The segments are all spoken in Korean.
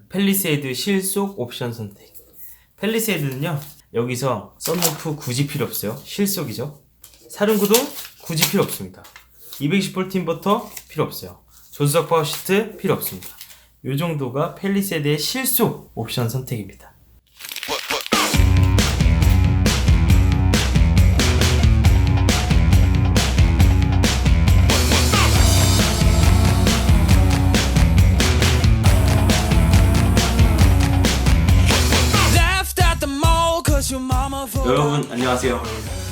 펠리세이드 실속 옵션 선택. 펠리세이드는요, 여기서 썬루프 굳이 필요 없어요. 실속이죠. 사륜구동 굳이 필요 없습니다. 220V 인버터 필요 없어요. 조수석 파워 시트 필요 없습니다. 이 정도가 펠리세이드의 실속 옵션 선택입니다. 여러분 안녕하세요.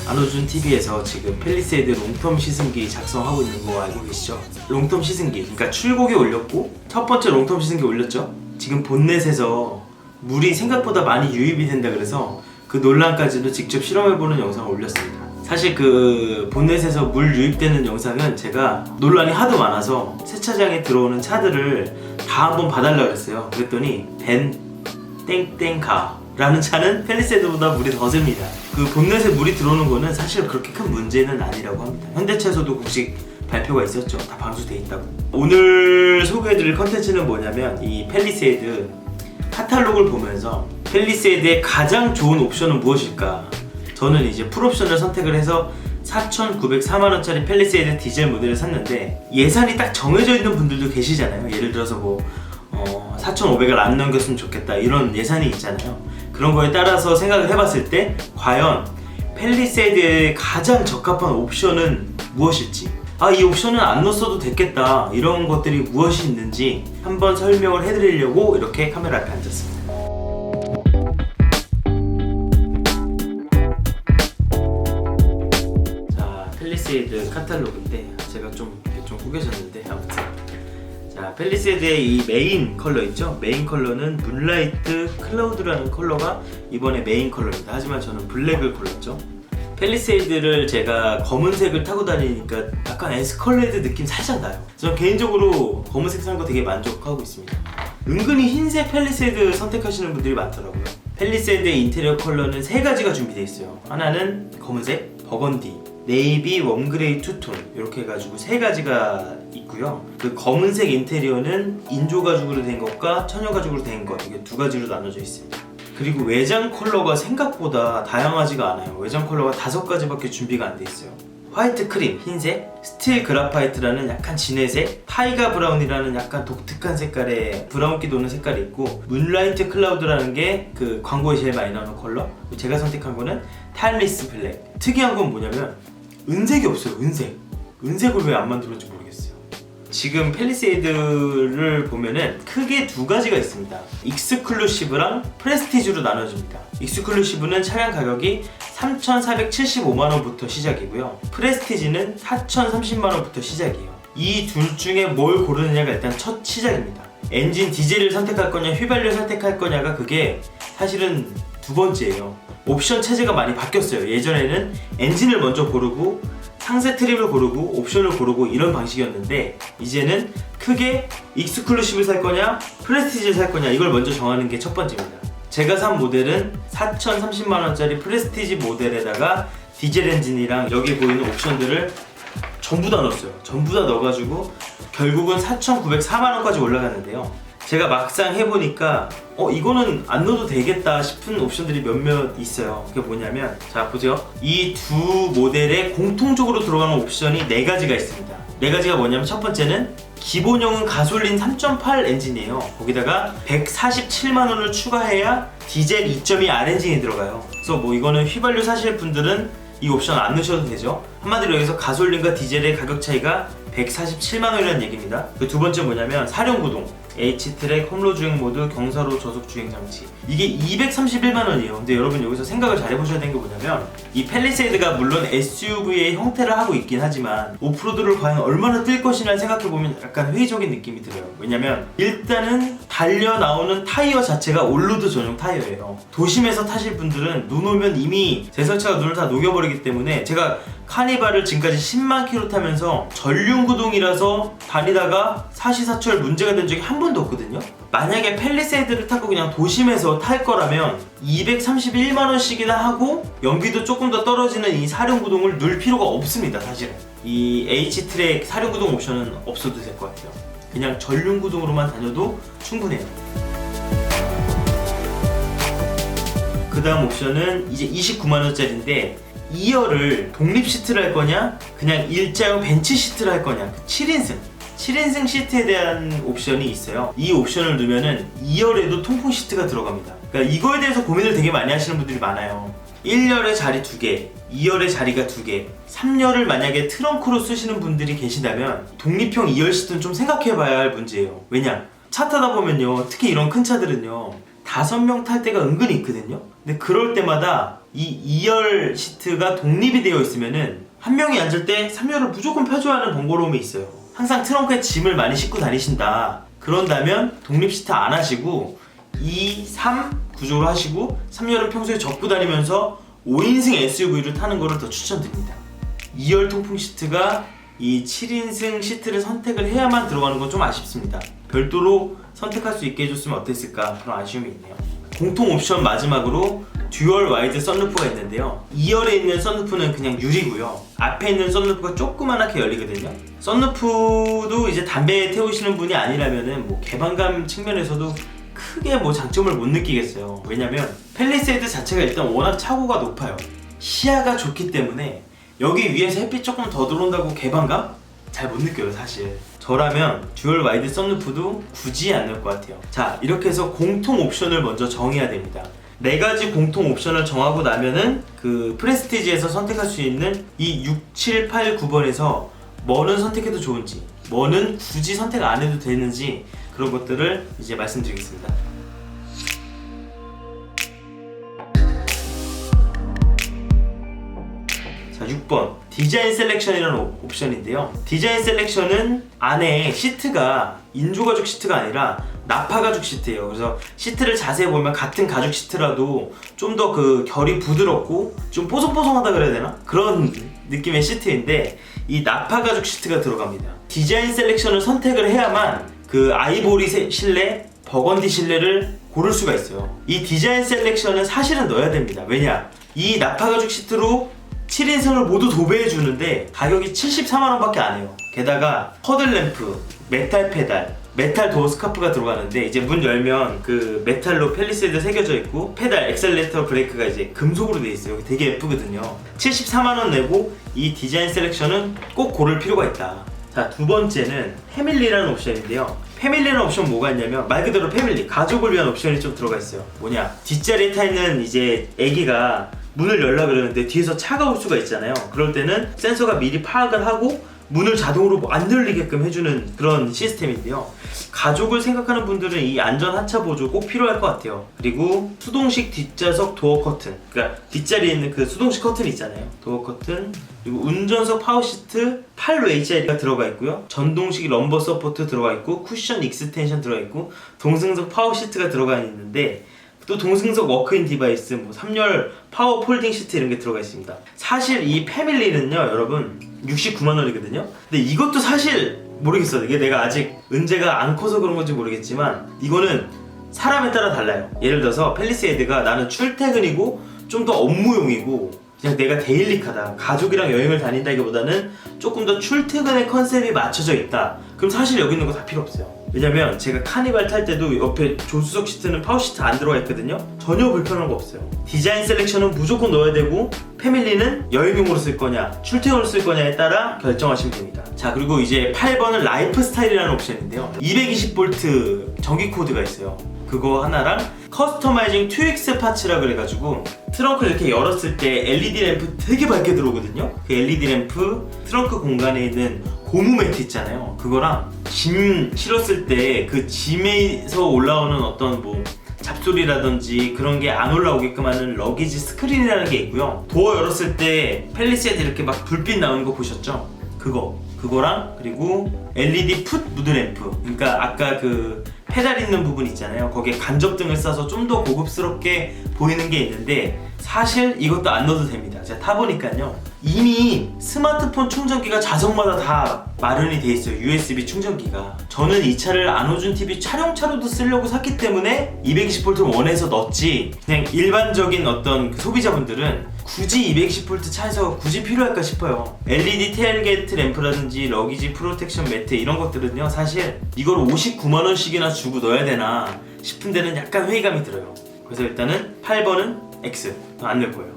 안호준TV에서 지금 펠리세이드 롱텀 시승기 작성하고 있는 거 알고 계시죠? 롱텀 시승기, 그러니까 출고기 올렸고 첫 번째 롱텀 시승기 올렸죠? 지금 본넷에서 물이 생각보다 많이 유입이 된다 그래서 그 논란까지도 직접 실험해보는 영상을 올렸습니다. 사실 그 본넷에서 물 유입되는 영상은 제가 논란이 하도 많아서 세차장에 들어오는 차들을 다 한번 봐달라고 그랬어요. 그랬더니 벤 땡땡카 라는 차는 펠리세이드보다 물이 더 셉니다. 그 본넷에 물이 들어오는 거는 사실 그렇게 큰 문제는 아니라고 합니다. 현대차에서도 공식 발표가 있었죠. 다 방수돼 있다고. 오늘 소개해드릴 컨텐츠는 뭐냐면 이 펠리세이드 카탈로그를 보면서 펠리세이드의 가장 좋은 옵션은 무엇일까? 저는 이제 풀옵션을 선택을 해서 4,904만원짜리 펠리세이드 디젤 모델을 샀는데, 예산이 딱 정해져 있는 분들도 계시잖아요. 예를 들어서 뭐 4,500을 안 넘겼으면 좋겠다 이런 예산이 있잖아요. 그런 거에 따라서 생각을 해봤을 때 과연 펠리세이드의 가장 적합한 옵션은 무엇일지, 이 옵션은 안 넣었어도 됐겠다, 이런 것들이 무엇이 있는지 한번 설명을 해드리려고 이렇게 카메라 앞에 앉았습니다. 자, 펠리세이드 카탈로그인데 제가 좀 구겨졌는데, 아무튼 자, 펠리세이드의 이 메인 컬러 있죠? 메인 컬러는 문라이트 클라우드라는 컬러가 이번에 메인 컬러입니다. 하지만 저는 블랙을 골랐죠. 펠리세이드를 제가 검은색을 타고 다니니까 약간 에스컬레이드 느낌 살짝 나요. 저는 개인적으로 검은색 사는 거 되게 만족하고 있습니다. 은근히 흰색 펠리세이드 선택하시는 분들이 많더라고요. 펠리세이드의 인테리어 컬러는 세 가지가 준비되어 있어요. 하나는 검은색, 버건디, 네이비, 웜그레이, 투톤, 이렇게 해가지고 세 가지가 있고요. 그 검은색 인테리어는 인조 가죽으로 된 것과 천연 가죽으로 된 것, 이게 두 가지로 나눠져 있습니다. 그리고 외장 컬러가 생각보다 다양하지가 않아요. 외장 컬러가 5가지밖에 준비가 안 돼 있어요. 화이트 크림, 흰색, 스틸 그라파이트라는 약간 진회색, 타이가 브라운이라는 약간 독특한 색깔의 브라운기 도는 색깔이 있고, 문라이트 클라우드라는 게 그 광고에 제일 많이 나오는 컬러. 제가 선택한 거는 타임리스 블랙. 특이한 건 뭐냐면 은색이 없어요. 은색을 왜 안 만들었는지 모르겠어요. 지금 펠리세이드를 보면은 크게 두 가지가 있습니다. 익스클루시브랑 프레스티지로 나눠집니다. 익스클루시브는 차량 가격이 3,475만원부터 시작이고요. 프레스티지는 4,030만원부터 시작이에요. 이 둘 중에 뭘 고르느냐가 일단 첫 시작입니다. 엔진 디젤을 선택할 거냐 휘발유를 선택할 거냐가 그게 사실은 두 번째예요. 옵션 체제가 많이 바뀌었어요. 예전에는 엔진을 먼저 고르고 상세 트림을 고르고 옵션을 고르고 이런 방식이었는데, 이제는 크게 익스클루시브를 살 거냐 프레스티지를 살 거냐 이걸 먼저 정하는 게 첫 번째입니다. 제가 산 모델은 4,030만원짜리 프레스티지 모델에다가 디젤 엔진이랑 여기 보이는 옵션들을 전부 다 넣었어요. 전부 다 넣어가지고 결국은 4,904만원까지 올라갔는데요. 제가 막상 해보니까 이거는 안 넣어도 되겠다 싶은 옵션들이 몇몇 있어요. 그게 뭐냐면, 자 보세요. 이 두 모델에 공통적으로 들어가는 옵션이 4가지가 있습니다. 4가지가 뭐냐면, 첫 번째는 기본형은 가솔린 3.8 엔진이에요. 거기다가 147만원을 추가해야 디젤 2.2 R 엔진이 들어가요. 그래서 뭐 이거는 휘발유 사실 분들은 이 옵션 안 넣으셔도 되죠. 한마디로 여기서 가솔린과 디젤의 가격 차이가 147만원이라는 얘기입니다. 그 두 번째 뭐냐면 사륜구동, H트랙, 홈로 주행 모드, 경사로 저속 주행 장치. 이게 231만원이에요. 근데 여러분 여기서 생각을 잘 해보셔야 되는 게 뭐냐면, 이 펠리세이드가 물론 SUV의 형태를 하고 있긴 하지만 오프로드를 과연 얼마나 뛸 것이냐를 생각해보면 약간 회의적인 느낌이 들어요. 왜냐면 일단은 달려 나오는 타이어 자체가 올로드 전용 타이어예요. 도심에서 타실 분들은 눈 오면 이미 제설차가 눈을 다 녹여버리기 때문에, 제가 카니발을 지금까지 10만 킬로 타면서 전륜구동이라서 다니다가 사시사철 문제가 된 적이 한 번도 없거든요. 만약에 펠리세이드를 타고 그냥 도심에서 탈 거라면 231만원씩이나 하고 연비도 조금 더 떨어지는 이 사륜구동을 넣을 필요가 없습니다. 사실은 이 H트랙 사륜구동 옵션은 없어도 될 것 같아요. 그냥 전륜구동으로만 다녀도 충분해요. 그 다음 옵션은 이제 29만원짜리인데 2열을 독립 시트를 할 거냐 그냥 일자형 벤치 시트를 할 거냐, 7인승 시트에 대한 옵션이 있어요. 이 옵션을 넣으면은 2열에도 통풍 시트가 들어갑니다. 그러니까 이거에 대해서 고민을 되게 많이 하시는 분들이 많아요. 1열에 자리 2개, 2열에 자리가 2개, 3열을 만약에 트렁크로 쓰시는 분들이 계신다면 독립형 2열 시트는 좀 생각해봐야 할 문제예요. 왜냐? 차 타다 보면요, 특히 이런 큰 차들은요 5명 탈 때가 은근히 있거든요. 근데 그럴 때마다 이 2열 시트가 독립이 되어 있으면은 한 명이 앉을 때 3열을 무조건 펴줘야 하는 번거로움이 있어요. 항상 트렁크에 짐을 많이 싣고 다니신다 그런다면 독립 시트 안 하시고 2, 3 구조로 하시고 3열은 평소에 접고 다니면서 5인승 SUV를 타는 거를 더 추천드립니다. 2열 통풍 시트가 이 7인승 시트를 선택을 해야만 들어가는 건 좀 아쉽습니다. 별도로 선택할 수 있게 해줬으면 어땠을까, 그런 아쉬움이 있네요. 공통 옵션 마지막으로 듀얼 와이드 썬루프가 있는데요, 2열에 있는 썬루프는 그냥 유리고요, 앞에 있는 썬루프가 조그만하게 열리거든요. 썬루프도 이제 담배 태우시는 분이 아니라면은 뭐 개방감 측면에서도 크게 뭐 장점을 못 느끼겠어요. 왜냐면 팰리세이드 자체가 일단 워낙 차고가 높아요. 시야가 좋기 때문에 여기 위에서 햇빛 조금 더 들어온다고 개방감? 잘 못 느껴요 사실. 저라면 듀얼 와이드 썬루프도 굳이 안 넣을 것 같아요. 자, 이렇게 해서 공통 옵션을 먼저 정해야 됩니다. 4가지 공통 옵션을 정하고 나면은 그 프레스티지에서 선택할 수 있는 이 6, 7, 8, 9번에서 뭐는 선택해도 좋은지, 뭐는 굳이 선택 안 해도 되는지, 그런 것들을 이제 말씀드리겠습니다. 자, 6번 디자인 셀렉션이라는 옵션인데요, 디자인 셀렉션은 안에 시트가 인조가죽 시트가 아니라 나파가죽 시트예요. 그래서 시트를 자세히 보면 같은 가죽 시트라도 좀 더 그 결이 부드럽고 좀 뽀송뽀송하다 그래야 되나? 그런 느낌의 시트인데 이 나파가죽 시트가 들어갑니다. 디자인 셀렉션을 선택을 해야만 그 아이보리 실내, 버건디 실내를 고를 수가 있어요. 이 디자인 셀렉션은 사실은 넣어야 됩니다. 왜냐? 이 나파가죽 시트로 7인승을 모두 도배해 주는데 가격이 74만원 밖에 안 해요. 게다가 허들램프, 메탈 페달, 메탈 도어 스카프가 들어가는데 이제 문 열면 그 메탈로 팰리세이드 새겨져 있고 페달, 엑셀레이터, 브레이크가 이제 금속으로 돼 있어요. 되게 예쁘거든요. 74만원 내고 이 디자인 셀렉션은 꼭 고를 필요가 있다. 자, 두 번째는 패밀리라는 옵션인데요, 패밀리라는 옵션 뭐가 있냐면 말 그대로 패밀리, 가족을 위한 옵션이 좀 들어가 있어요. 뭐냐, 뒷자리에 타 있는 이제 애기가 문을 열라 그러는데 뒤에서 차가 올 수가 있잖아요. 그럴 때는 센서가 미리 파악을 하고 문을 자동으로 안 열리게끔 해주는 그런 시스템인데요, 가족을 생각하는 분들은 이 안전 하차 보조 꼭 필요할 것 같아요. 그리고 수동식 뒷좌석 도어 커튼, 그러니까 뒷자리에 있는 그 수동식 커튼 있잖아요, 도어 커튼, 그리고 운전석 파워 시트 8로 HID가 들어가 있고요, 전동식 럼버 서포트 들어가 있고, 쿠션 익스텐션 들어가 있고, 동승석 파워 시트가 들어가 있는데 또 동승석 워크인 디바이스, 뭐 3열 파워 폴딩 시트 이런 게 들어가 있습니다. 사실 이 패밀리는요 여러분 69만원이거든요 근데 이것도 사실 모르겠어요. 이게 내가 아직 은재가 안 커서 그런 건지 모르겠지만 이거는 사람에 따라 달라요. 예를 들어서 팰리세이드가 나는 출퇴근이고 좀 더 업무용이고 그냥 내가 데일리카다, 가족이랑 여행을 다닌다기보다는 조금 더 출퇴근의 컨셉이 맞춰져 있다, 그럼 사실 여기 있는 거 다 필요 없어요. 왜냐면 제가 카니발 탈 때도 옆에 조수석 시트는 파워 시트 안 들어가 있거든요. 전혀 불편한 거 없어요. 디자인 셀렉션은 무조건 넣어야 되고 패밀리는 여행용으로 쓸 거냐 출퇴근으로 쓸 거냐에 따라 결정하시면 됩니다. 자, 그리고 이제 8번은 라이프 스타일이라는 옵션인데요, 220V 전기 코드가 있어요. 그거 하나랑 커스터마이징 2X 파츠라 그래가지고 트렁크를 이렇게 열었을 때 LED 램프 되게 밝게 들어오거든요. 그 LED 램프, 트렁크 공간에 있는 고무 매트 있잖아요, 그거랑 짐 실었을 때 그 짐에서 올라오는 어떤 뭐 잡소리라든지 그런 게 안 올라오게끔 하는 러기지 스크린이라는 게 있고요, 도어 열었을 때 팰리세이드 이렇게 막 불빛 나오는 거 보셨죠? 그거랑 그리고 LED 풋 무드 램프, 그러니까 아까 그 페달 있는 부분 있잖아요, 거기에 간접등을 싸서 좀 더 고급스럽게 보이는 게 있는데 사실 이것도 안 넣어도 됩니다. 제가 타보니까요 이미 스마트폰 충전기가 좌석마다 다 마련이 돼 있어요, USB 충전기가. 저는 이 차를 안호준 TV 촬영차로도 쓰려고 샀기 때문에 220V를 원해서 넣었지, 그냥 일반적인 어떤 그 소비자분들은 굳이 220V 차에서 굳이 필요할까 싶어요. LED 테일게이트 램프라든지 러기지 프로텍션 매트 이런 것들은요 사실 이걸 59만원씩이나 주고 넣어야 되나 싶은 데는 약간 회의감이 들어요. 그래서 일단은 8번은 X 안 낼 거예요.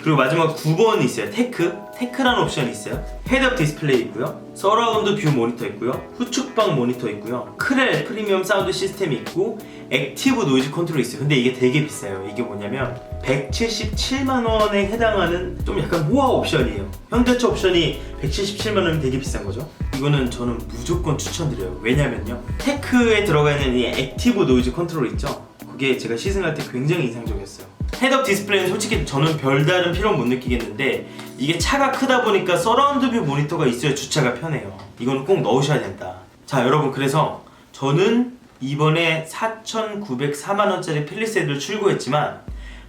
그리고 마지막 9번이 있어요. 테크라는 옵션이 있어요. 헤드업 디스플레이 있고요, 서라운드 뷰 모니터 있고요, 후측방 모니터 있고요, 크렐 프리미엄 사운드 시스템이 있고, 액티브 노이즈 컨트롤이 있어요. 근데 이게 되게 비싸요. 이게 뭐냐면 177만 원에 해당하는 좀 약간 호화 옵션이에요. 현대차 옵션이 177만 원이면 되게 비싼 거죠. 이거는 저는 무조건 추천드려요. 왜냐면요, 테크에 들어가 있는 이 액티브 노이즈 컨트롤 있죠? 그게 제가 시승할 때 굉장히 인상적이었어요. 헤드업 디스플레이는 솔직히 저는 별다른 필요는 못 느끼겠는데, 이게 차가 크다 보니까 서라운드 뷰 모니터가 있어야 주차가 편해요. 이거는 꼭 넣으셔야 된다. 자 여러분, 그래서 저는 이번에 4,904만원짜리 팰리세이드를 출고했지만,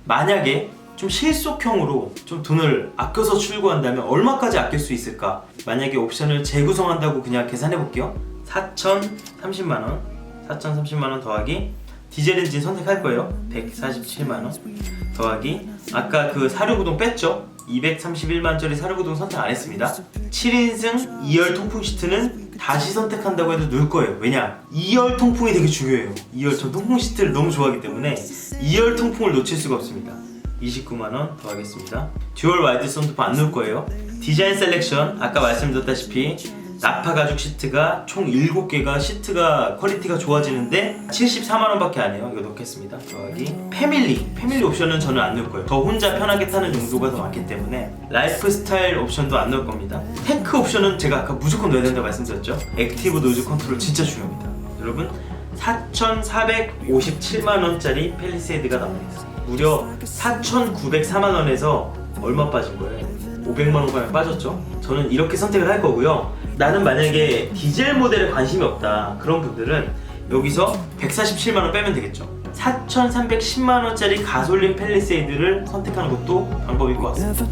만약에 좀 실속형으로 좀 돈을 아껴서 출고한다면 얼마까지 아낄 수 있을까? 만약에 옵션을 재구성한다고 그냥 계산해 볼게요. 4,030만원 4,030만원 더하기 디젤 엔진 선택할 거예요. 147만원 더하기 아까 그 사륜구동 뺐죠? 231만원짜리 사륜구동 선택 안 했습니다. 7인승 2열 통풍 시트는 다시 선택한다고 해도 넣을 거예요. 왜냐? 2열 통풍이 되게 중요해요. 2열, 전 통풍 시트를 너무 좋아하기 때문에 2열 통풍을 놓칠 수가 없습니다. 29만원 더하겠습니다. 듀얼 와이드 선루프 안 넣을 거예요. 디자인 셀렉션, 아까 말씀드렸다시피 나파 가죽 시트가 총 7개가 시트가 퀄리티가 좋아지는데 74만원 밖에 안 해요. 이거 넣겠습니다. 더하기 패밀리 옵션은 저는 안 넣을 거예요. 더 혼자 편하게 타는 용도가 더 많기 때문에 라이프 스타일 옵션도 안 넣을 겁니다. 테크 옵션은 제가 아까 무조건 넣어야 된다고 말씀드렸죠. 액티브 노이즈 컨트롤 진짜 중요합니다. 여러분, 4,457만원짜리 팰리세이드가 나옵니다. 무려 4,904만원에서 얼마 빠진 거예요? 500만원가량 빠졌죠? 저는 이렇게 선택을 할 거고요. 나는 만약에 디젤 모델에 관심이 없다, 그런 분들은 여기서 147만원 빼면 되겠죠. 4,310만원짜리 가솔린 팰리세이드를 선택하는 것도 방법일 것 같습니다.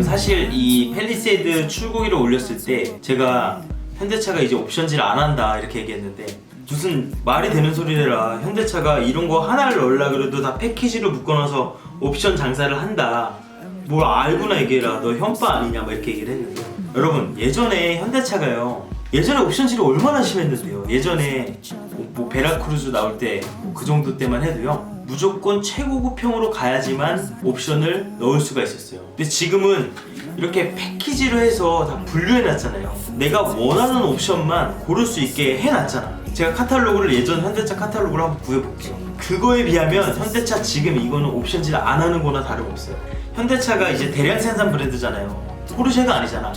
사실 이 팰리세이드 출고기를 올렸을 때 제가 현대차가 이제 옵션질 안 한다 이렇게 얘기했는데, 무슨 말이 되는 소리래라. 현대차가 이런 거 하나를 넣으려 그래도 다 패키지로 묶어놔서 옵션 장사를 한다. 뭘 알고나 얘기해라. 너 현빠 아니냐 막 이렇게 얘기를 했는데, 여러분 예전에 현대차가요, 예전에 옵션질이 얼마나 심했는데요. 예전에 뭐 베라크루즈 나올 때 그 정도 때만 해도요, 무조건 최고급형으로 가야지만 옵션을 넣을 수가 있었어요. 근데 지금은 이렇게 패키지로 해서 다 분류해놨잖아요. 내가 원하는 옵션만 고를 수 있게 해놨잖아. 제가 카탈로그를 예전 현대차 카탈로그를 한번 구해볼게요. 그거에 비하면 현대차 지금 이거는 옵션질 안 하는 거나 다름없어요. 현대차가 이제 대량 생산 브랜드잖아요. 포르쉐가 아니잖아.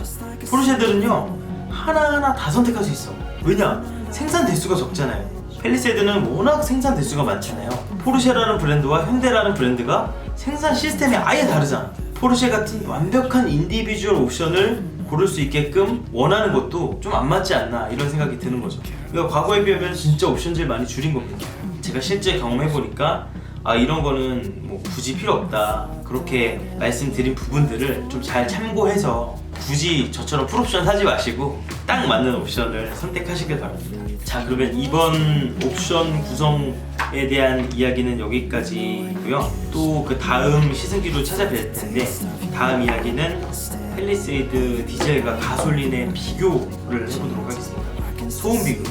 포르쉐들은요 하나하나 다 선택할 수 있어. 왜냐? 생산 대수가 적잖아요. 팰리세이드는 워낙 생산 대수가 많잖아요. 포르쉐라는 브랜드와 현대라는 브랜드가 생산 시스템이 아예 다르잖아. 포르쉐 같은 완벽한 인디비주얼 옵션을 고를 수 있게끔 원하는 것도 좀 안 맞지 않나, 이런 생각이 드는 거죠. 그러니까 과거에 비하면 진짜 옵션질 많이 줄인 겁니다. 제가 실제 경험해보니까 아, 이런 거는 뭐 굳이 필요 없다, 그렇게 말씀드린 부분들을 좀 잘 참고해서 굳이 저처럼 풀옵션 사지 마시고 딱 맞는 옵션을 선택하시길 바랍니다. 자, 그러면 이번 옵션 구성에 대한 이야기는 여기까지고요. 또 그 다음 시승기로 찾아뵐 텐데, 다음 이야기는 팰리세이드 디젤과 가솔린의 비교를 해보도록 하겠습니다. 소음 비교,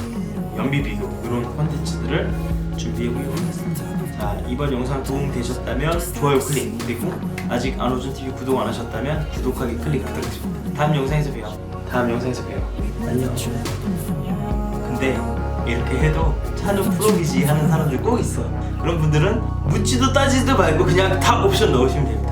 연비 비교, 이런 콘텐츠들을 준비해보도록 하겠습니다. 자, 이번 영상 도움 되셨다면 좋아요 클릭, 그리고 아직 안호준TV 구독 안 하셨다면 구독하기 클릭 부탁드립니다. 다음 영상에서 봬요. 안녕. 근데 이렇게 해도 차는 프로기지 하는 사람들 꼭 있어. 그런 분들은 묻지도 따지지도 말고 그냥 다 옵션 넣으시면 됩니다.